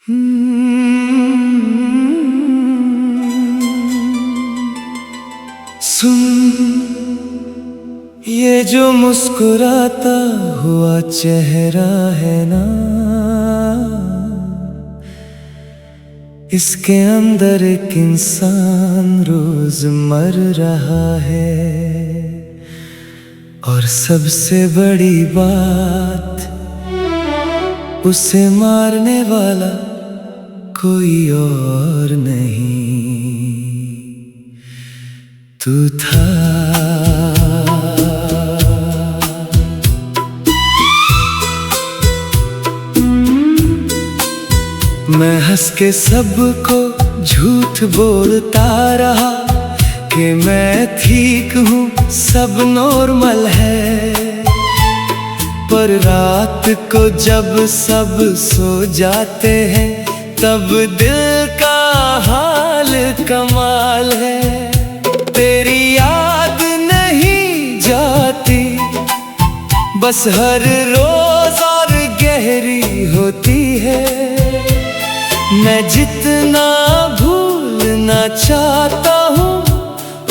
सुन, ये जो मुस्कुराता हुआ चेहरा है ना, इसके अंदर एक इंसान रोज मर रहा है। और सबसे बड़ी बात, उसे मारने वाला कोई और नहीं, तू था। मैं हंस के सबको झूठ बोलता रहा कि मैं ठीक हूँ, सब नॉर्मल है। पर रात को जब सब सो जाते हैं, तब दिल का हाल कमाल है। तेरी याद नहीं जाती, बस हर रोज और गहरी होती है। मैं जितना भूलना चाहता हूँ,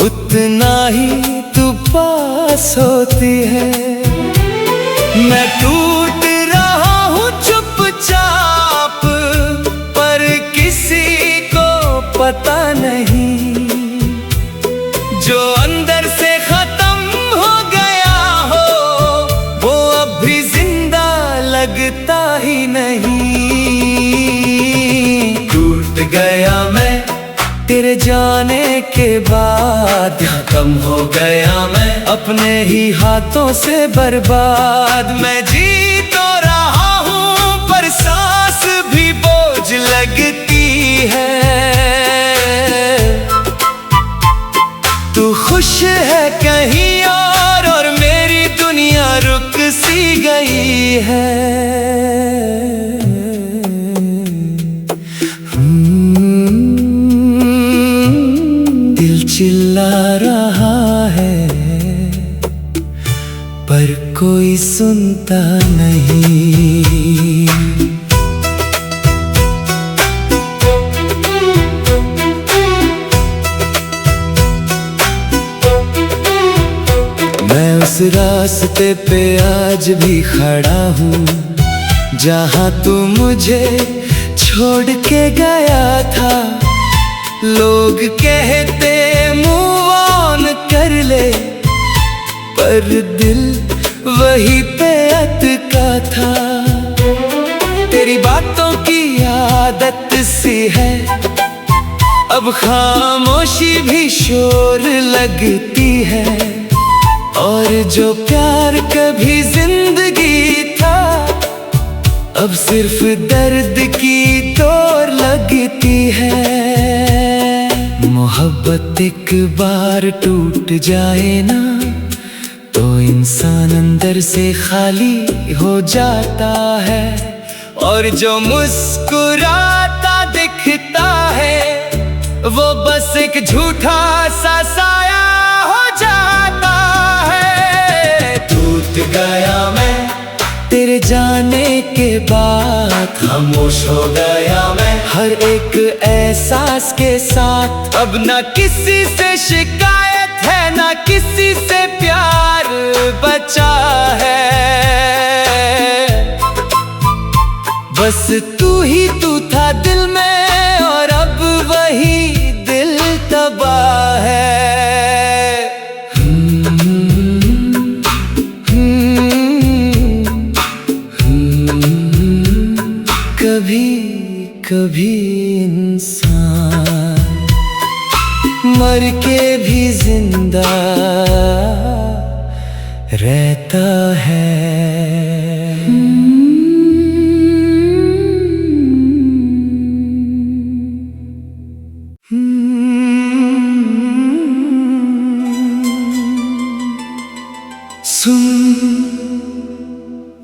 उतना ही तू पास होती है। मैं टूट रहा हूँ चुपचाप, पर किसी को पता नहीं। जो अंदर से खत्म हो गया हो, वो अब भी जिंदा लगता ही नहीं। टूट गया मैं तेरे जाने के बाद, खत्म हो गया मैं अपने ही हाथों से बर्बाद। मैं जी तो रहा हूँ, पर सांस भी बोझ लगती है। तू खुश है कहीं और मेरी दुनिया रुक सी गई है। दिल चिल्ला रहा है, पर कोई सुनता नहीं। मैं उस रास्ते पे आज भी खड़ा हूँ, जहाँ तू मुझे छोड़ के गया था। लोग कहते मूव ऑन कर ले, पर दिल वही पे अटका था। तेरी बातों की आदत सी है, अब खामोशी भी शोर लगती है। और जो प्यार कभी जिंदगी था, अब सिर्फ दर्द की डोर लगती है। मोहब्बत एक बार टूट जाए ना, तो इंसान अंदर से खाली हो जाता है। और जो मुस्कुराता दिखता है, वो बस एक झूठा सा साया हो जाता है। टूट गया मैं तेरे जाने के बाद, खामोश हो गया मैं हर एक एहसास के साथ। अब ना किसी से शिकायत है, ना किसी से प्यार बचा है। बस तू ही तू था दिल में, और अब वही दिल तबाह है। कभी कभी इंसान मर के भी जिंदा रहता है। सुन,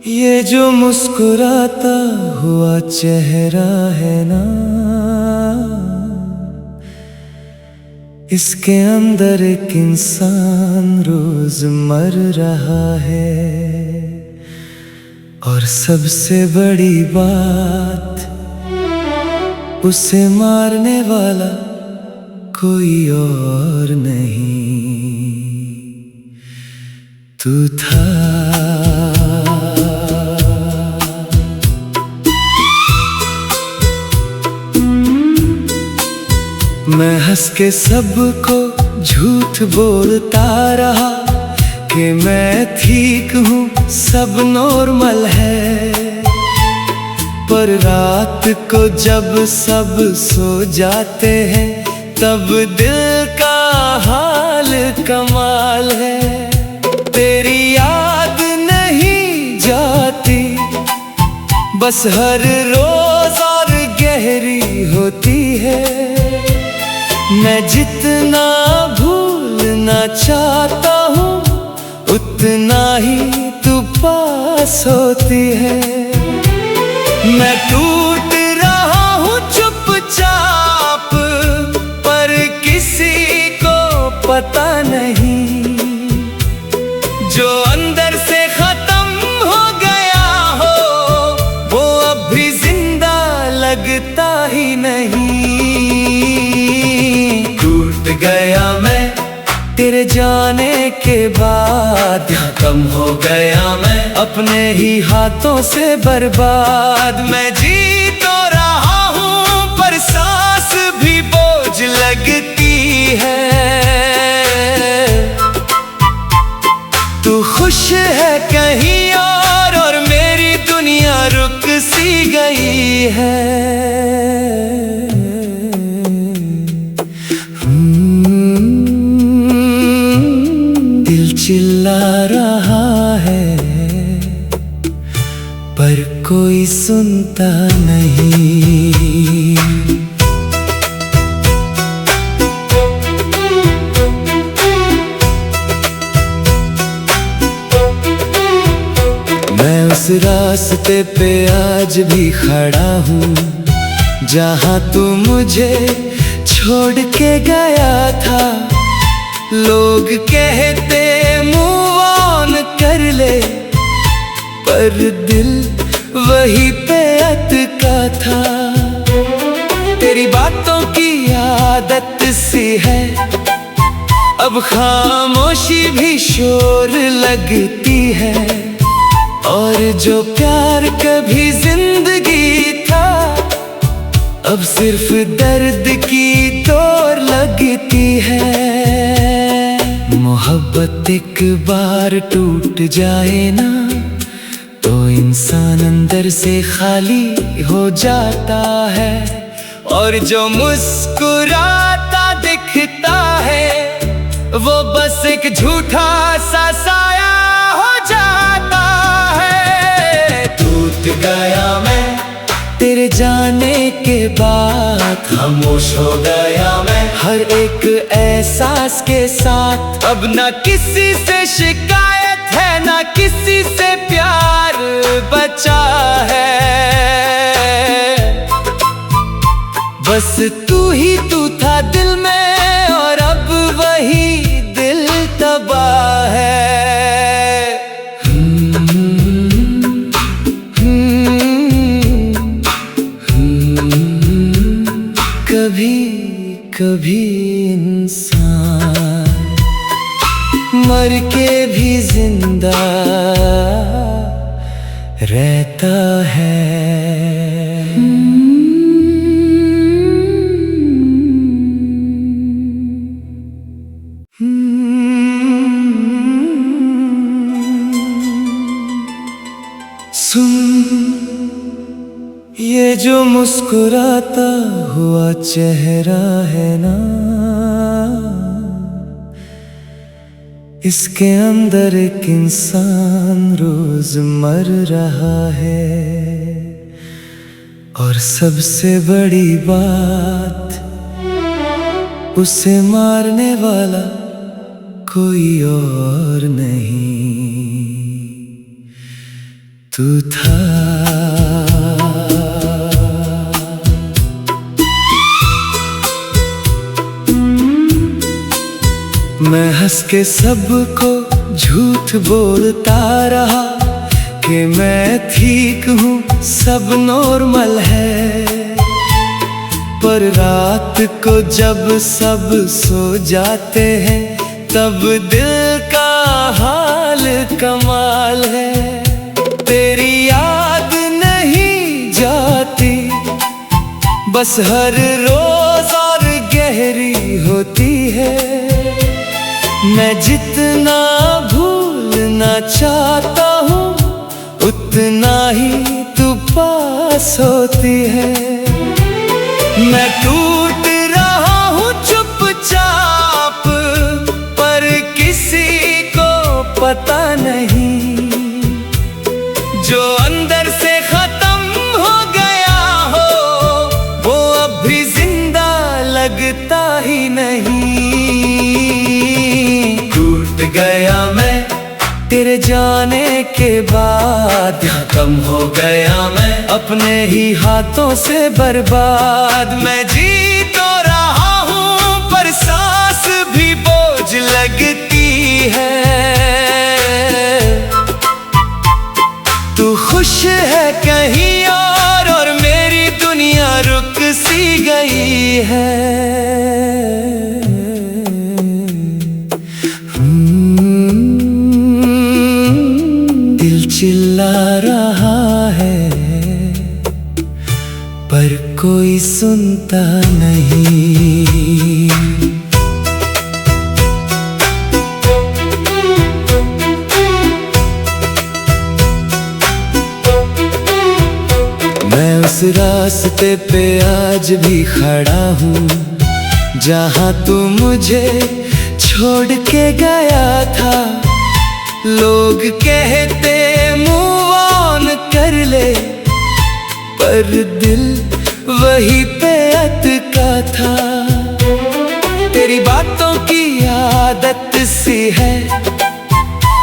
ये जो मुस्कुराता हुआ चेहरा है ना, इसके अंदर एक इंसान रोज मर रहा है। और सबसे बड़ी बात, उसे मारने वाला कोई और नहीं, तू था। मैं हंस के सबको झूठ बोलता रहा कि मैं ठीक हूँ, सब नॉर्मल है। पर रात को जब सब सो जाते हैं तब दिल का हाल कमाल है। तेरी याद नहीं जाती, बस हर रोज और गहरी होती है। मैं जितना भूलना चाहता हूँ उतना ही तू पास होती है। मैं टूट रहा हूँ चुपचाप, पर किसी को पता नहीं। जो अंदर से खत्म हो गया हो वो अब भी जिंदा लगता ही नहीं। टूट गया मैं तेरे जाने के बाद, खत्म हो गया मैं अपने ही हाथों से बर्बाद। मैं जी तो रहा हूँ पर सांस भी बोझ लगती है। तू खुश है कहीं और मेरी दुनिया रुक सी गई है। चिल्ला रहा है पर कोई सुनता नहीं। मैं उस रास्ते पे आज भी खड़ा हूँ जहाँ तू मुझे छोड़ के गया था। लोग कहते मूव ऑन कर ले, पर दिल वही पे अटका था। तेरी बातों की आदत सी है, अब खामोशी भी शोर लगती है। और जो प्यार कभी जिंदगी था अब सिर्फ दर्द की डोर लगती है। मोहब्बत एक बार टूट जाए ना तो इंसान अंदर से खाली हो जाता है। और जो मुस्कुराता दिखता है वो बस एक झूठा सा साया हो जाता है। टूट गया मैं तेरे जाने के बाद, खामोश हो गया मैं हर एक एहसास के साथ। अब ना किसी से शिकायत है ना किसी से प्यार बचा है। बस तू ही तू था दिल में और अब वही दिल तबाह है। कभी कभी इंसान मर के भी जिंदा रहता है। ये जो मुस्कुराता हुआ चेहरा है ना, इसके अंदर एक इंसान रोज मर रहा है। और सबसे बड़ी बात, उसे मारने वाला कोई और नहीं, तू था। मैं हंस के सबको झूठ बोलता रहा कि मैं ठीक हूँ, सब नॉर्मल है। पर रात को जब सब सो जाते हैं तब दिल का हाल कमाल है। तेरी याद नहीं जाती, बस हर रोज और गहरी होती है। मैं जितना भूलना चाहता हूँ उतना ही तू पास होती है। मैं टूट रहा हूँ चुपचाप, पर किसी को पता नहीं। जो अंदर से खत्म हो गया हो वो अब भी जिंदा लगता ही नहीं। टूट गया मैं तेरे जाने के बाद, खत्म हो गया मैं अपने ही हाथों से बर्बाद। मैं जी तो रहा हूँ पर सांस भी बोझ लगती है। तू खुश है कहीं और मेरी दुनिया रुक सी गई है। चिल्ला रहा है पर कोई सुनता नहीं। मैं उस रास्ते पे आज भी खड़ा हूँ जहाँ तू मुझे छोड़ के गया था। लोग कहते मूव ऑन कर ले, पर दिल वही पे अटका था। तेरी बातों की आदत सी है,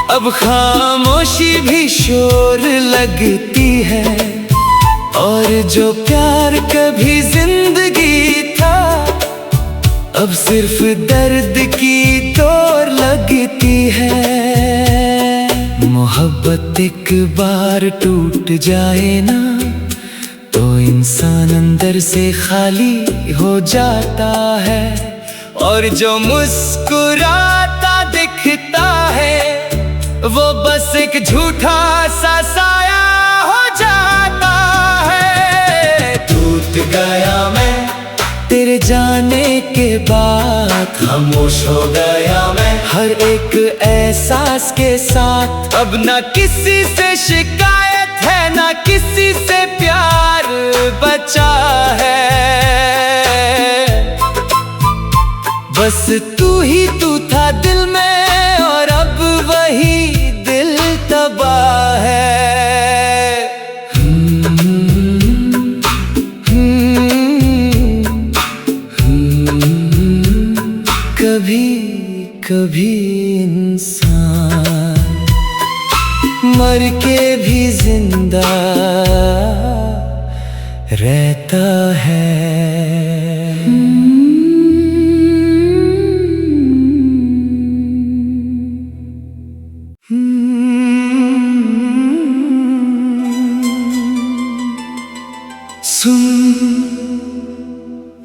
अब खामोशी भी शोर लगती है। और जो प्यार कभी जिंदगी था अब सिर्फ दर्द की तोड़ लगती है। मोहब्बत एक बार टूट जाए ना तो इंसान अंदर से खाली हो जाता है। और जो मुस्कुराता दिखता है वो बस एक झूठा सा साया हो जाता है। टूट गया मैं तेरे जाने के बाद, खामोश हो गया मैं हर एक एहसास के साथ। अब ना किसी से शिकायत है ना किसी से प्यार बचा है। बस तू ही तू था दिल में और अब वही दिल तबाह है। कभी इंसान मर के भी जिंदा रहता है।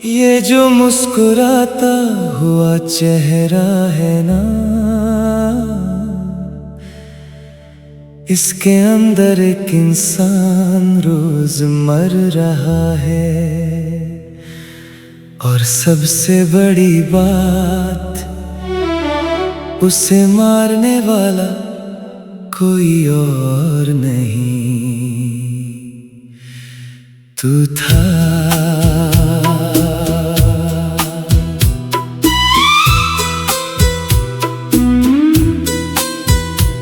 ये जो मुस्कुराता हुआ चेहरा है ना, इसके अंदर एक इंसान रोज मर रहा है। और सबसे बड़ी बात, उसे मारने वाला कोई और नहीं तू था।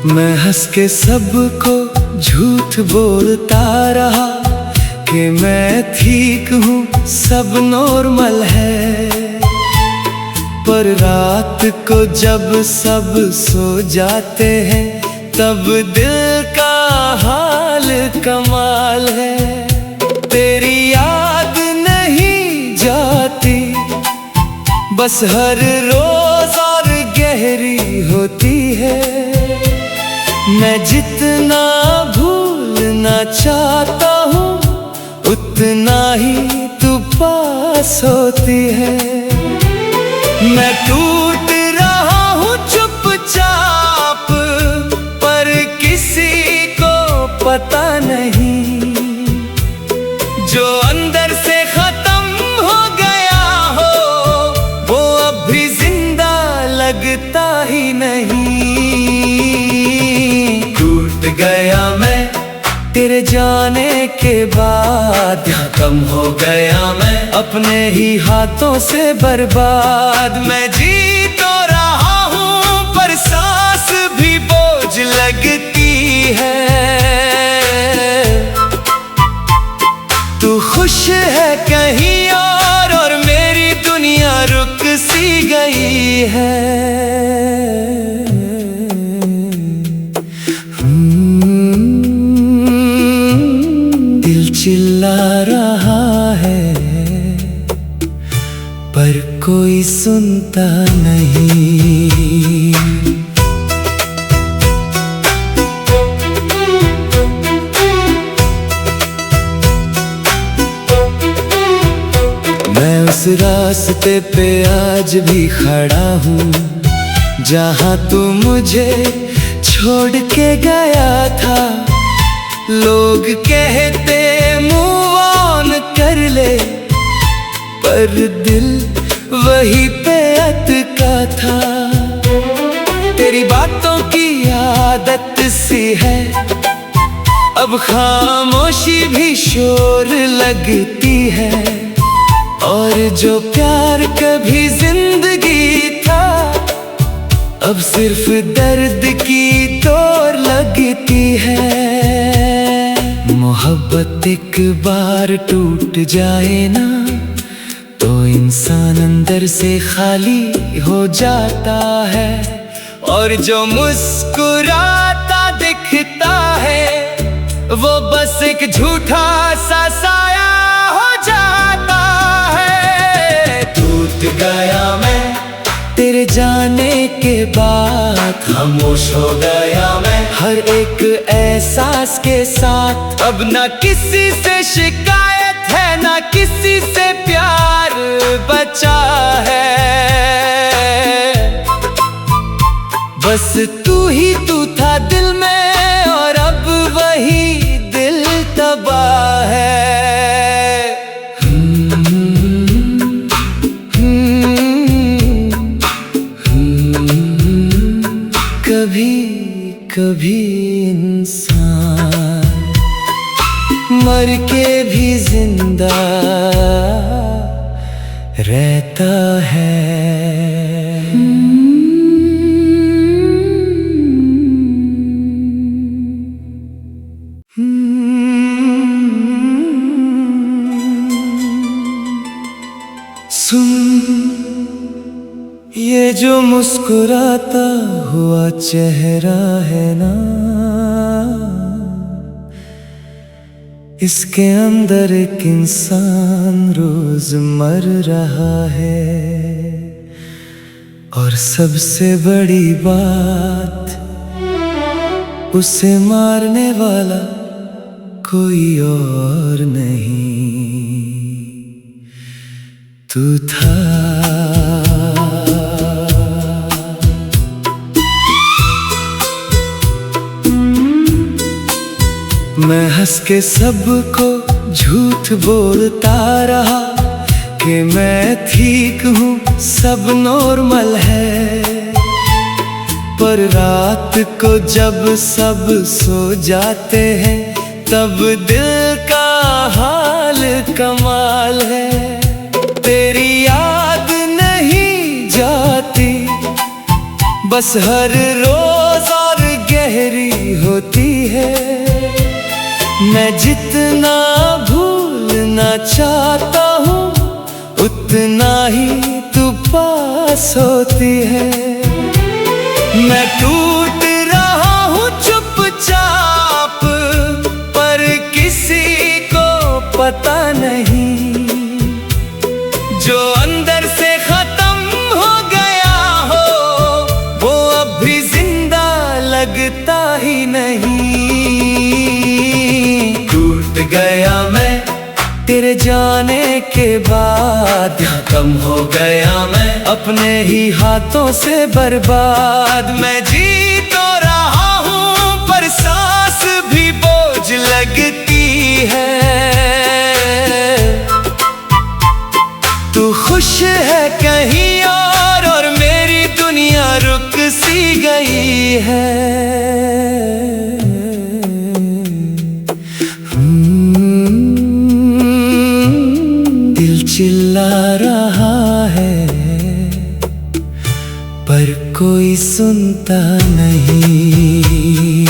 मैं हंस के सबको झूठ बोलता रहा कि मैं ठीक हूँ सब नॉर्मल है। पर रात को जब सब सो जाते हैं तब दिल का हाल कमाल है। तेरी याद नहीं जाती, बस हर रोज और गहरी होती है। मैं जितना भूलना चाहता हूँ उतना ही तू पास होती है। मैं टूट रहा हूँ चुपचाप, पर किसी को पता नहीं। जो अंदर से खत्म हो गया हो, वो अब भी जिंदा लगता ही नहीं। टूट गया मैं तेरे जाने के बाद, यहाँ कम हो गया मैं अपने ही हाथों से बर्बाद। मैं जी तो रहा हूँ पर सांस भी बोझ लगती है। तू खुश है कहीं और मेरी दुनिया रुक सी गई है। चिल्ला रहा है पर कोई सुनता नहीं। मैं उस रास्ते पे आज भी खड़ा हूँ जहाँ तू मुझे छोड़ के गया था। लोग कहते मूव ऑन कर ले, पर दिल वही पे अटका था। तेरी बातों की आदत सी है, अब खामोशी भी शोर लगती है। और जो प्यार कभी जिंदगी था, अब सिर्फ दर्द की डोर लगती है। मोहब्बत एक बार टूट जाए ना, तो इंसान अंदर से खाली हो जाता है। और जो मुस्कुराता दिखता है, वो बस एक झूठा सा साया हो जाता है। टूट गया मैं तेरे जाने के बाद, खामोश हो गया मैं हर एक एहसास के साथ। अब ना किसी से शिकायत है, ना किसी से प्यार बचा है। बस तू ही तू था दिल में, और अब वही दिल तबाह है। कभी कभी इंसान मर के भी जिंदा रहता है। ये जो मुस्कुराता हुआ चेहरा है ना, इसके अंदर एक इंसान रोज मर रहा है। और सबसे बड़ी बात, उसे मारने वाला कोई और नहीं, तू था। मैं हंस के सबको झूठ बोलता रहा कि मैं ठीक हूँ, सब नॉर्मल है। पर रात को जब सब सो जाते हैं, तब दिल का हाल कमाल है। तेरी याद नहीं जाती, बस हर रोज और गहरी होती है। मैं जितना भूलना चाहता हूँ, उतना ही तू पास होती है। मैं टूट रहा हूँ चुपचाप, पर किसी को पता नहीं। जो अंदर से खत्म हो गया हो, वो अब भी जिंदा लगता ही नहीं। गया मैं तेरे जाने के बाद कम हो गया मैं, अपने ही हाथों से बर्बाद। मैं जी तो रहा हूँ पर सांस भी बोझ लगती है। तू खुश है कहीं और मेरी दुनिया रुक सी गई है। चिल्ला रहा है पर कोई सुनता नहीं।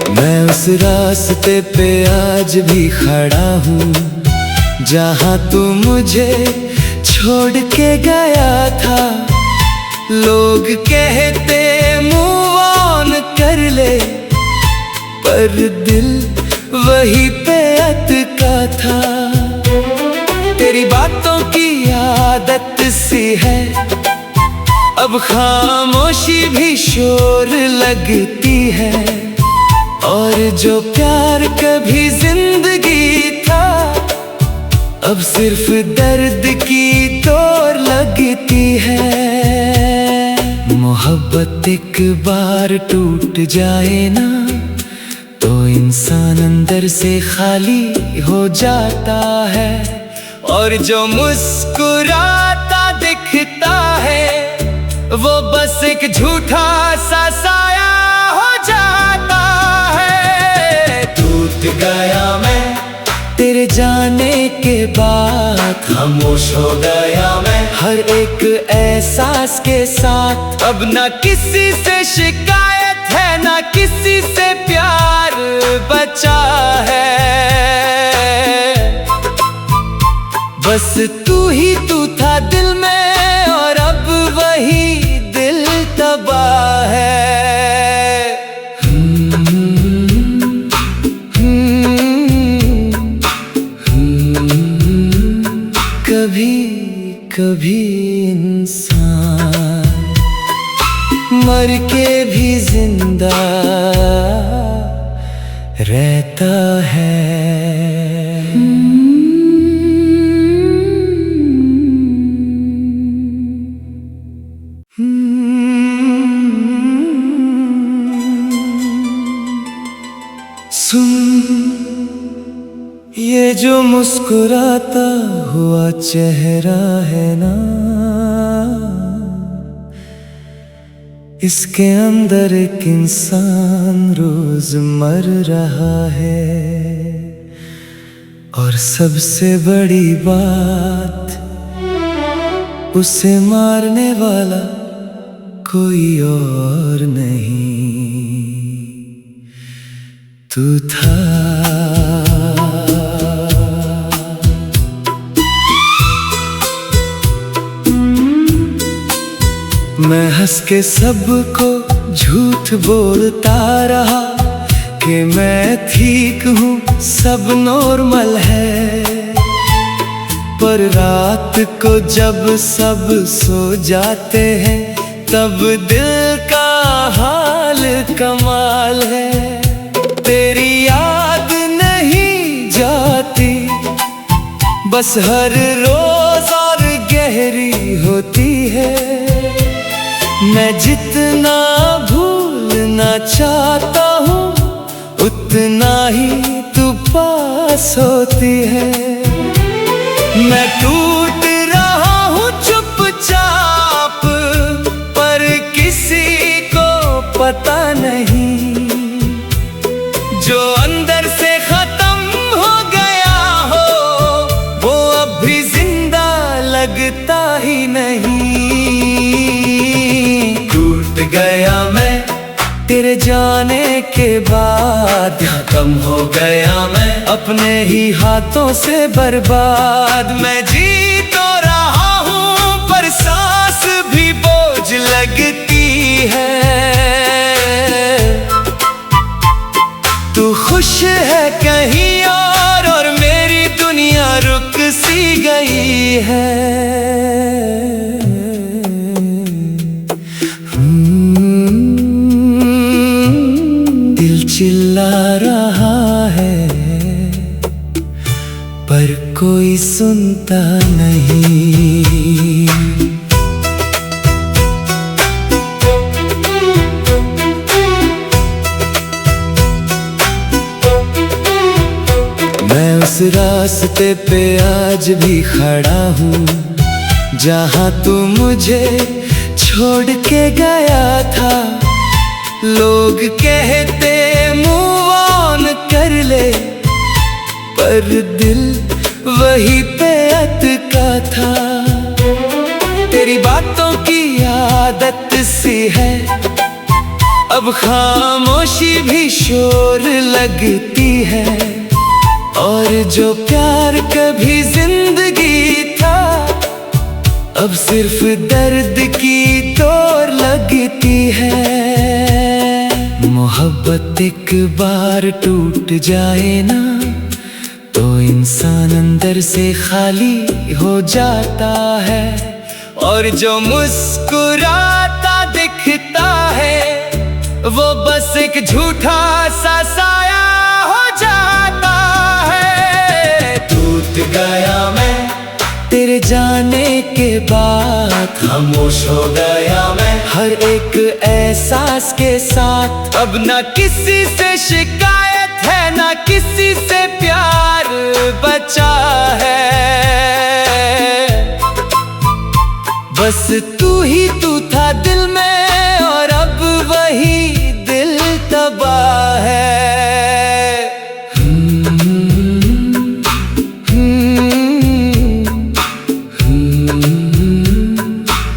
मैं उस रास्ते पे आज भी खड़ा हूँ जहाँ तू मुझे छोड़ के गया था। लोग कहते मूव ऑन कर ले, पर दिल वही पे अटका था। तेरी बातों की आदत सी है, अब खामोशी भी शोर लगती है। और जो प्यार कभी जिंदगी था, अब सिर्फ दर्द की डोर लगती है। मोहब्बत एक बार टूट जाए ना, तो इंसान अंदर से खाली हो जाता है। और जो मुस्कुराता दिखता है, वो बस एक झूठा सा साया हो जाता है। टूट गया मैं तेरे जाने के बाद, खामोश हो गया मैं हर एक एहसास के साथ। अब ना किसी से शिकायत है, ना किसी से प्यार बचा है। बस तू ही तू था दिल में, और अब वही दिल तबाह है। कभी कभी इंसान मर के भी जिंदा रहता है। ये जो मुस्कुराता हुआ चेहरा है ना, इसके अंदर एक इंसान रोज मर रहा है। और सबसे बड़ी बात, उसे मारने वाला कोई और नहीं, तू था। मैं हंस के सबको झूठ बोलता रहा कि मैं ठीक हूँ, सब नॉर्मल है। पर रात को जब सब सो जाते हैं, तब दिल का हाल कमाल है। तेरी याद नहीं जाती, बस हर रोज और गहरी होती है। मैं जितना भूलना चाहता हूँ, उतना ही तू पास होती है। मैं टूट रहा हूँ चुपचाप, पर किसी को पता नहीं। जो अंदर से खत्म हो गया हो, वो अब भी जिंदा लगता ही नहीं। गया मैं तेरे जाने के बाद, कम हो गया मैं अपने ही हाथों से बर्बाद। मैं जी तो रहा हूँ पर सांस भी बोझ लगती है। तू खुश है कहीं और मेरी दुनिया रुक सी गई है। कोई सुनता नहीं। मैं उस रास्ते पे आज भी खड़ा हूँ जहाँ तू मुझे छोड़ के गया था। लोग कहते मूव ऑन कर ले, पर दिल वही पे अटका था। तेरी बातों की आदत सी है, अब खामोशी भी शोर लगती है। और जो प्यार कभी जिंदगी था, अब सिर्फ दर्द की तोड़ लगती है। मोहब्बत एक बार टूट जाए ना, तो इंसान अंदर से खाली हो जाता है। और जो मुस्कुराता दिखता है, वो बस एक झूठा सा साया हो जाता है। टूट गया मैं तेरे जाने के बाद, खामोश हो गया मैं हर एक एहसास के साथ। अब ना किसी से शिकायत है, ना किसी से प्यार बचा है। बस तू ही तू था दिल में, और अब वही दिल तबाह है।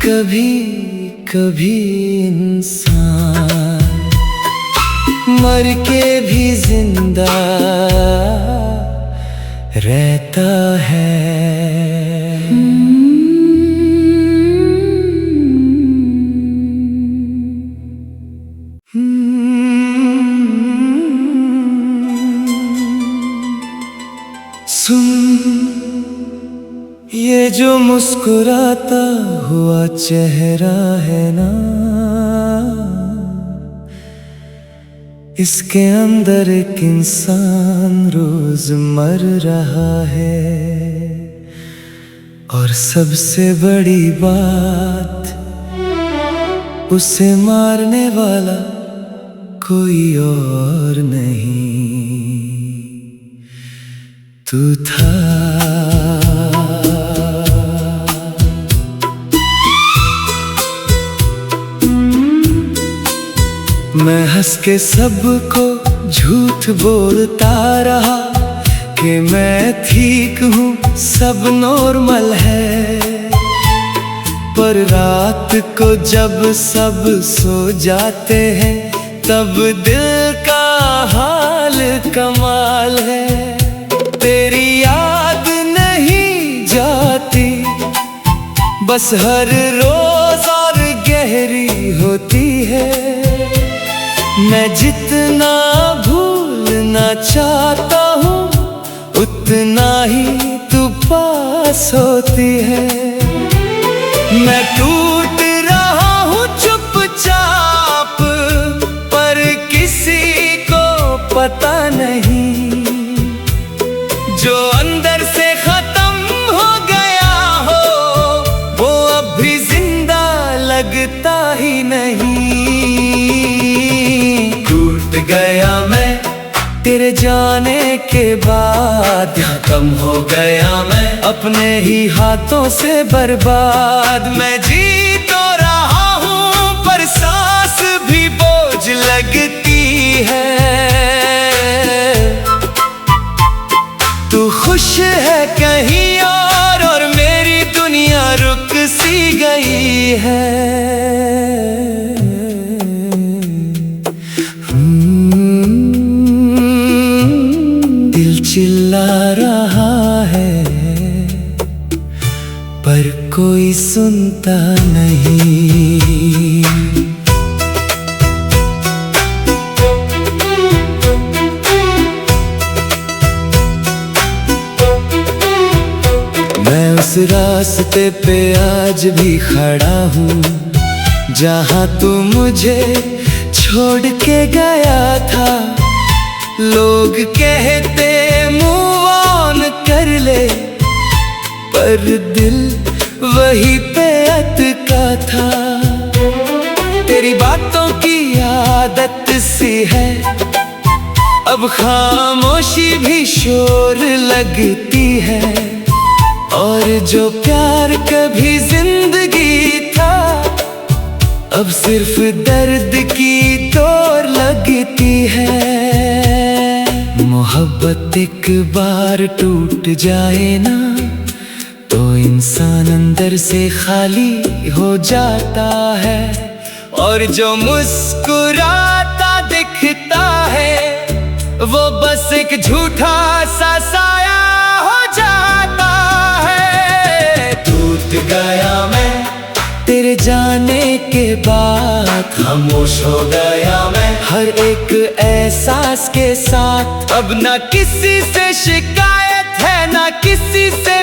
कभी कभी इंसान मर के भी जिंदा रहता है। सुन, ये जो मुस्कुराता हुआ चेहरा है ना, इसके अंदर एक इंसान रोज मर रहा है। और सबसे बड़ी बात, उसे मारने वाला कोई और नहीं, तू था। मैं हंस के सबको झूठ बोलता रहा कि मैं ठीक हूँ, सब नॉर्मल है। पर रात को जब सब सो जाते हैं, तब दिल का हाल कमाल है। तेरी याद नहीं जाती, बस हर रोज और गहरी होती है। मैं जितना भूलना चाहता हूँ, उतना ही तू पास होती है। मैं टूट रहा हूँ चुपचाप, पर किसी को पता नहीं। जो अंदर से खत्म हो गया हो, वो अब भी जिंदा लगता ही नहीं। टूट गया मैं तेरे जाने के बाद, यहाँ कम हो गया मैं अपने ही हाथों से बर्बाद। मैं जी तो रहा हूँ, पर सांस भी बोझ लगती है। तू खुश है कहीं और मेरी दुनिया रुक सी गई है। चिल्ला रहा है, पर कोई सुनता नहीं। मैं उस रास्ते पे आज भी खड़ा हूँ जहाँ तू मुझे छोड़ के गया था। लोग कहते मूव ऑन कर ले, पर दिल वही पे अटका था। तेरी बातों की आदत सी है, अब खामोशी भी शोर लगती है। और जो प्यार कभी जिंदगी था, अब सिर्फ दर्द की डोर लगती है। मोहब्बत एक बार टूट जाए ना, तो इंसान अंदर से खाली हो जाता है। और जो मुस्कुराता दिखता है, वो बस एक झूठा सा साया हो जाता है। टूट गया मैं तेरे जाने के बाद, खामोश हो गया मैं हर एक एहसास के साथ। अब ना किसी से शिकायत है, ना किसी से